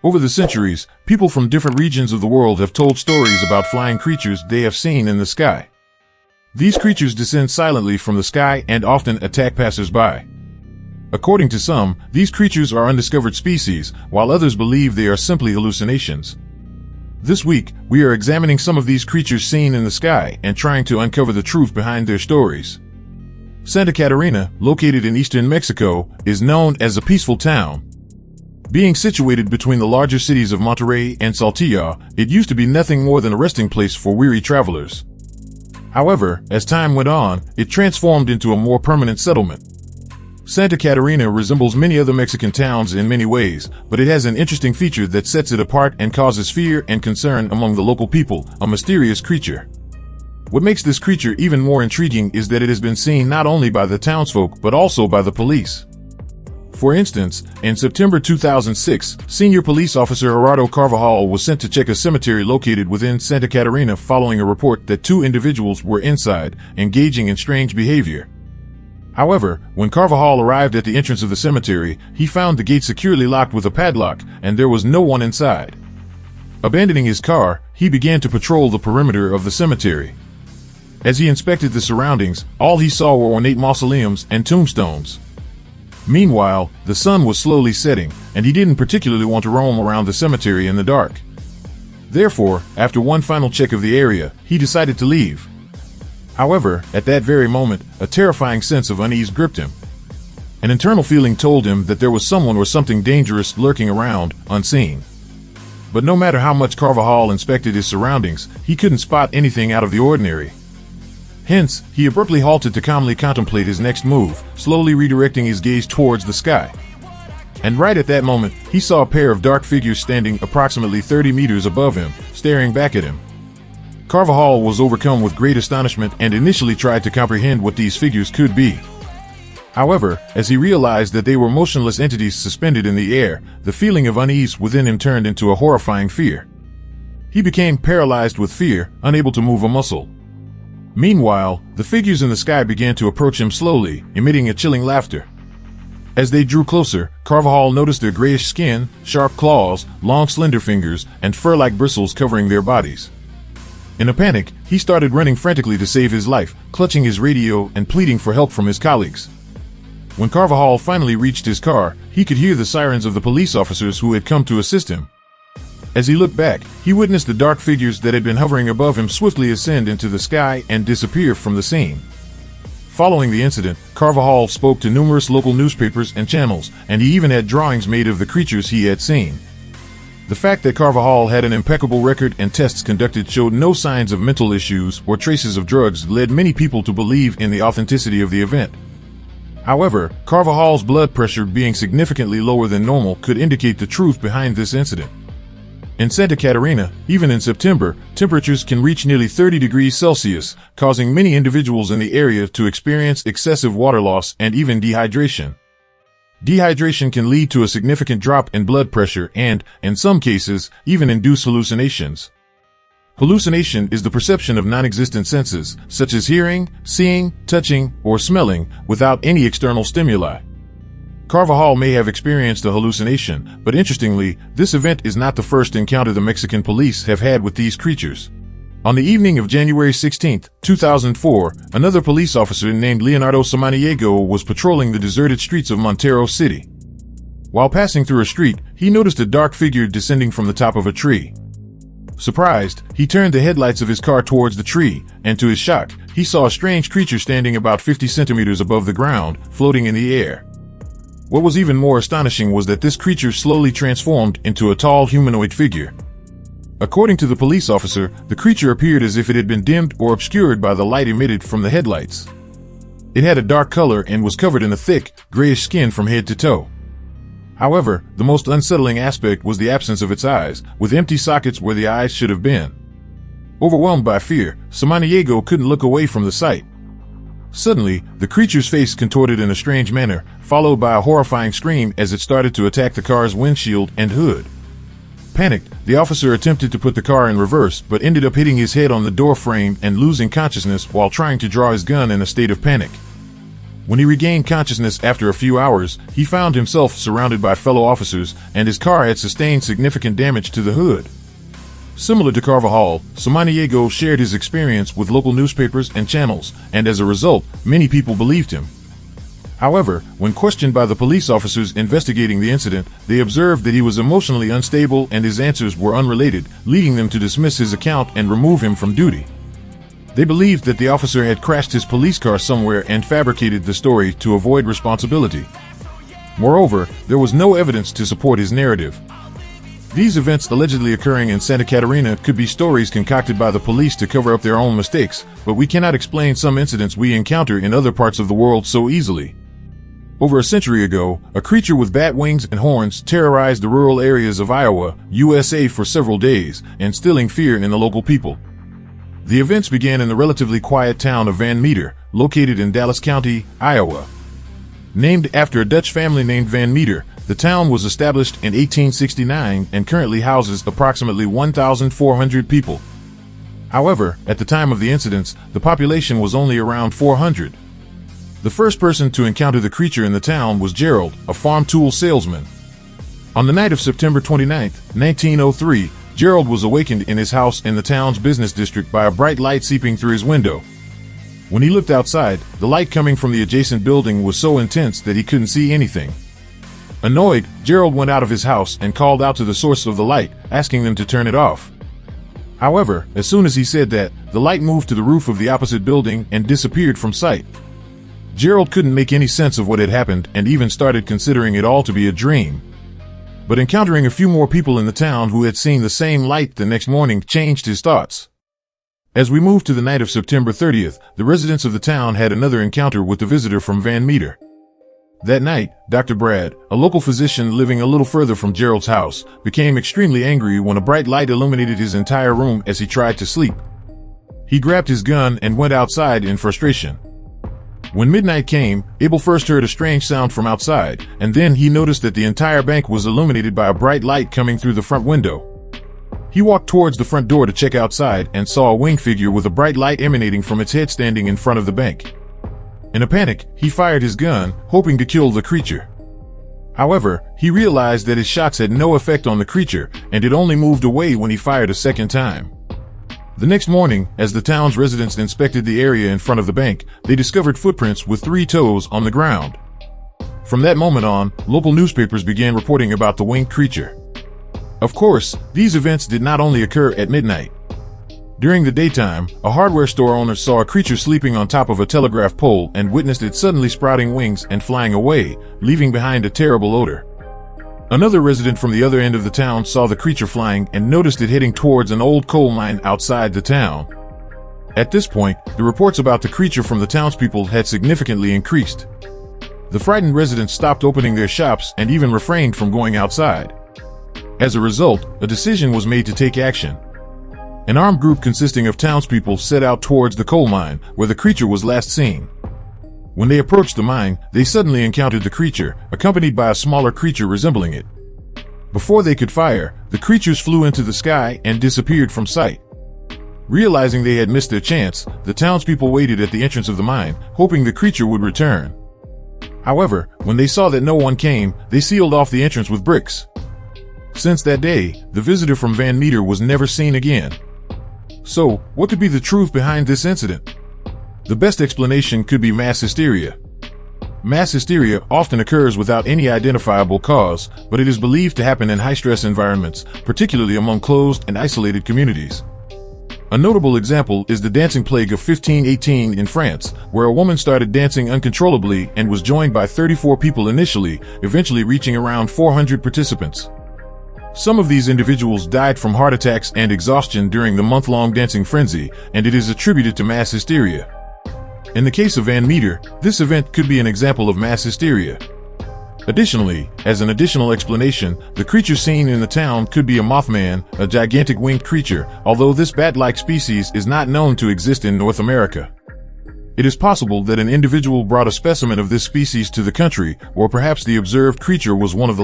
Over the centuries, people from different regions of the world have told stories about flying creatures they have seen in the sky. These creatures descend silently from the sky and often attack passers-by. According to some, these creatures are undiscovered species, while others believe they are simply hallucinations. This week, we are examining some of these creatures seen in the sky and trying to uncover the truth behind their stories. Santa Catarina, located in eastern Mexico, is known as a peaceful town. Being situated between the larger cities of Monterrey and Saltillo, it used to be nothing more than a resting place for weary travelers. However, as time went on, it transformed into a more permanent settlement. Santa Catarina resembles many other Mexican towns in many ways, but it has an interesting feature that sets it apart and causes fear and concern among the local people: a mysterious creature. What makes this creature even more intriguing is that it has been seen not only by the townsfolk but also by the police. For instance, in September 2006, senior police officer Gerardo Carvajal was sent to check a cemetery located within Santa Catarina following a report that two individuals were inside, engaging in strange behavior. However, when Carvajal arrived at the entrance of the cemetery, he found the gate securely locked with a padlock, and there was no one inside. Abandoning his car, he began to patrol the perimeter of the cemetery. As he inspected the surroundings, all he saw were ornate mausoleums and tombstones. Meanwhile, the sun was slowly setting, and he didn't particularly want to roam around the cemetery in the dark. Therefore, after one final check of the area, he decided to leave. However, at that very moment, a terrifying sense of unease gripped him. An internal feeling told him that there was someone or something dangerous lurking around, unseen. But no matter how much Carvajal inspected his surroundings, he couldn't spot anything out of the ordinary. Hence, he abruptly halted to calmly contemplate his next move, slowly redirecting his gaze towards the sky. And right at that moment, he saw a pair of dark figures standing approximately 30 meters above him, staring back at him. Carvajal was overcome with great astonishment and initially tried to comprehend what these figures could be. However, as he realized that they were motionless entities suspended in the air, the feeling of unease within him turned into a horrifying fear. He became paralyzed with fear, unable to move a muscle. Meanwhile, the figures in the sky began to approach him slowly, emitting a chilling laughter. As they drew closer, Carvajal noticed their grayish skin, sharp claws, long slender fingers, and fur-like bristles covering their bodies. In a panic, he started running frantically to save his life, clutching his radio and pleading for help from his colleagues. When Carvajal finally reached his car, he could hear the sirens of the police officers who had come to assist him. As he looked back, he witnessed the dark figures that had been hovering above him swiftly ascend into the sky and disappear from the scene. Following the incident, Carvajal spoke to numerous local newspapers and channels, and he even had drawings made of the creatures he had seen. The fact that Carvajal had an impeccable record and tests conducted showed no signs of mental issues or traces of drugs led many people to believe in the authenticity of the event. However, Carvajal's blood pressure being significantly lower than normal could indicate the truth behind this incident. In Santa Catarina, even in September, temperatures can reach nearly 30 degrees Celsius, causing many individuals in the area to experience excessive water loss and even dehydration. Dehydration can lead to a significant drop in blood pressure and, in some cases, even induce hallucinations. Hallucination is the perception of non-existent senses, such as hearing, seeing, touching, or smelling, without any external stimuli. Carvajal may have experienced a hallucination, but interestingly, this event is not the first encounter the Mexican police have had with these creatures. On the evening of January 16, 2004, another police officer named Leonardo Samaniego was patrolling the deserted streets of Montero City. While passing through a street, he noticed a dark figure descending from the top of a tree. Surprised, he turned the headlights of his car towards the tree, and to his shock, he saw a strange creature standing about 50 centimeters above the ground, floating in the air. What was even more astonishing was that this creature slowly transformed into a tall humanoid figure. According to the police officer, the creature appeared as if it had been dimmed or obscured by the light emitted from the headlights. It had a dark color and was covered in a thick, grayish skin from head to toe. However, the most unsettling aspect was the absence of its eyes, with empty sockets where the eyes should have been. Overwhelmed by fear, Samaniego couldn't look away from the sight. Suddenly, the creature's face contorted in a strange manner, followed by a horrifying scream as it started to attack the car's windshield and hood. Panicked, the officer attempted to put the car in reverse but ended up hitting his head on the door frame and losing consciousness while trying to draw his gun in a state of panic. When he regained consciousness after a few hours, he found himself surrounded by fellow officers, and his car had sustained significant damage to the hood. Similar to Carvajal, Samaniego shared his experience with local newspapers and channels, and as a result, many people believed him. However, when questioned by the police officers investigating the incident, they observed that he was emotionally unstable and his answers were unrelated, leading them to dismiss his account and remove him from duty. They believed that the officer had crashed his police car somewhere and fabricated the story to avoid responsibility. Moreover, there was no evidence to support his narrative. These events allegedly occurring in Santa Catarina could be stories concocted by the police to cover up their own mistakes, but we cannot explain some incidents we encounter in other parts of the world so easily. Over a century ago, a creature with bat wings and horns terrorized the rural areas of Iowa, USA for several days, instilling fear in the local people. The events began in the relatively quiet town of Van Meter, located in Dallas County, Iowa. Named after a Dutch family named Van Meter, the town was established in 1869 and currently houses approximately 1,400 people. However, at the time of the incidents, the population was only around 400. The first person to encounter the creature in the town was Gerald, a farm tool salesman. On the night of September 29, 1903, Gerald was awakened in his house in the town's business district by a bright light seeping through his window. When he looked outside, the light coming from the adjacent building was so intense that he couldn't see anything. Annoyed, Gerald went out of his house and called out to the source of the light, asking them to turn it off. However, as soon as he said that, the light moved to the roof of the opposite building and disappeared from sight. Gerald couldn't make any sense of what had happened and even started considering it all to be a dream. But encountering a few more people in the town who had seen the same light the next morning changed his thoughts. As we moved to the night of September 30th, the residents of the town had another encounter with the visitor from Van Meter. That night, Dr. Brad, a local physician living a little further from Gerald's house, became extremely angry when a bright light illuminated his entire room as he tried to sleep. He grabbed his gun and went outside in frustration. When midnight came, Abel first heard a strange sound from outside, and then he noticed that the entire bank was illuminated by a bright light coming through the front window. He walked towards the front door to check outside and saw a winged figure with a bright light emanating from its head standing in front of the bank. In a panic, he fired his gun, hoping to kill the creature. However, he realized that his shots had no effect on the creature, and it only moved away when he fired a second time. The next morning, as the town's residents inspected the area in front of the bank, they discovered footprints with 3 toes on the ground. From that moment on, local newspapers began reporting about the winged creature. Of course, these events did not only occur at midnight. During the daytime, a hardware store owner saw a creature sleeping on top of a telegraph pole and witnessed it suddenly sprouting wings and flying away, leaving behind a terrible odor. Another resident from the other end of the town saw the creature flying and noticed it heading towards an old coal mine outside the town. At this point, the reports about the creature from the townspeople had significantly increased. The frightened residents stopped opening their shops and even refrained from going outside. As a result, a decision was made to take action. An armed group consisting of townspeople set out towards the coal mine, where the creature was last seen. When they approached the mine, they suddenly encountered the creature, accompanied by a smaller creature resembling it. Before they could fire, the creatures flew into the sky and disappeared from sight. Realizing they had missed their chance, the townspeople waited at the entrance of the mine, hoping the creature would return. However, when they saw that no one came, they sealed off the entrance with bricks. Since that day, the visitor from Van Meter was never seen again. So, what could be the truth behind this incident? The best explanation could be mass hysteria. Mass hysteria often occurs without any identifiable cause, but it is believed to happen in high-stress environments, particularly among closed and isolated communities. A notable example is the dancing plague of 1518 in France, where a woman started dancing uncontrollably and was joined by 34 people initially, eventually reaching around 400 participants. Some of these individuals died from heart attacks and exhaustion during the month-long dancing frenzy, and it is attributed to mass hysteria. In the case of Van Meter, this event could be an example of mass hysteria. Additionally, as an additional explanation, the creature seen in the town could be a mothman, a gigantic winged creature, although this bat-like species is not known to exist in North America. It is possible that an individual brought a specimen of this species to the country, or perhaps the observed creature was one of the